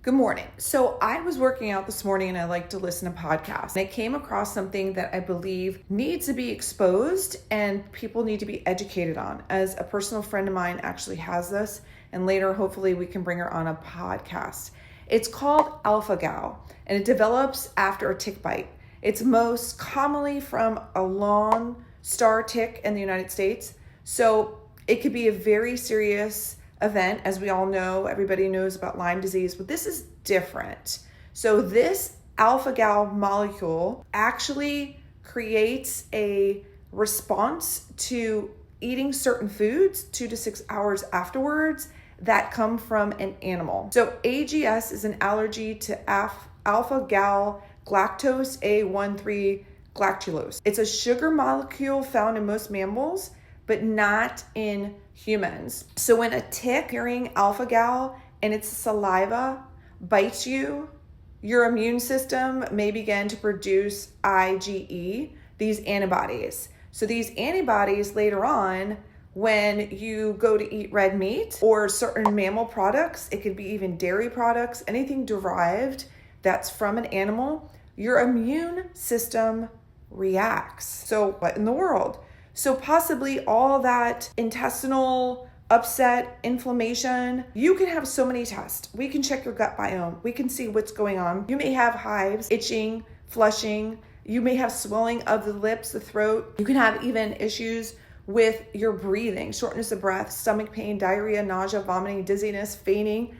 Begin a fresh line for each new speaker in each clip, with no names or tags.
Good morning. So I was working out this morning and I like to listen to podcasts. And I came across something that I believe needs to be exposed and people need to be educated on, as a personal friend of mine actually has this. And later, hopefully we can bring her on a podcast. It's called alpha-gal and it develops after a tick bite. It's most commonly from a long star tick in the United States. So it could be a very serious event. As we all know, everybody knows about Lyme disease, but this is different. So this alpha-gal molecule actually creates a response to eating certain foods 2 to 6 hours afterwards that come from an animal. So AGS is an allergy to alpha-gal galactose A13 galactulose. It's a sugar molecule found in most mammals, but not in humans. So when a tick hearing alpha-gal and its saliva bites you, your immune system may begin to produce IgE, these antibodies. So these antibodies later on, when you go to eat red meat or certain mammal products, it could be even dairy products, anything derived that's from an animal, your immune system reacts. So what in the world? So possibly all that intestinal upset, inflammation. You can have so many tests. We can check your gut biome. We can see what's going on. You may have hives, itching, flushing. You may have swelling of the lips, the throat. You can have even issues with your breathing, shortness of breath, stomach pain, diarrhea, nausea, vomiting, dizziness, fainting.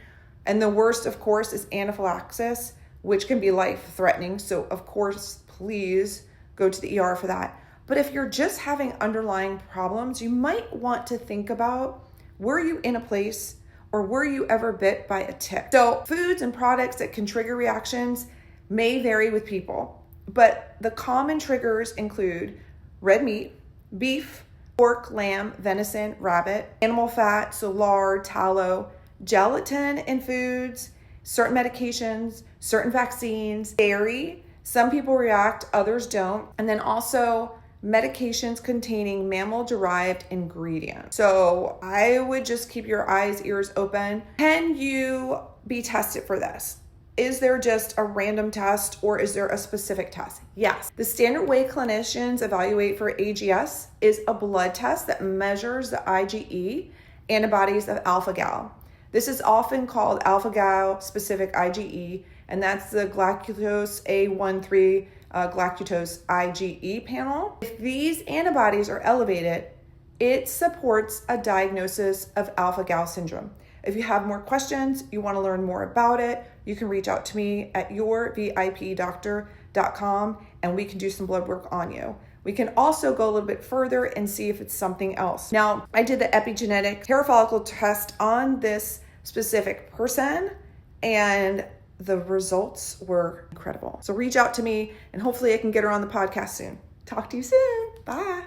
And the worst, of course, is anaphylaxis, which can be life-threatening. So, of course, please go to the ER for that. But if you're just having underlying problems, you might want to think about, were you in a place or were you ever bit by a tick? So foods and products that can trigger reactions may vary with people, but the common triggers include red meat, beef, pork, lamb, venison, rabbit, animal fat, so lard, tallow, gelatin in foods, certain medications, certain vaccines, dairy. Some people react, others don't. And then also medications containing mammal-derived ingredients. So I would just keep your eyes, ears open. Can you be tested for this? Is there just a random test or is there a specific test? Yes. The standard way clinicians evaluate for AGS is a blood test that measures the IgE antibodies of alpha-gal. This is often called alpha-gal specific IgE, and that's the galactose A13 galactose IgE panel. If these antibodies are elevated, it supports a diagnosis of alpha-gal syndrome. If you have more questions, you want to learn more about it, you can reach out to me at yourvipdoctor.com and we can do some blood work on you. We can also go a little bit further and see if it's something else. Now, I did the epigenetic hair follicle test on this specific person and the results were incredible. So reach out to me and hopefully I can get her on the podcast soon. Talk to you soon. Bye.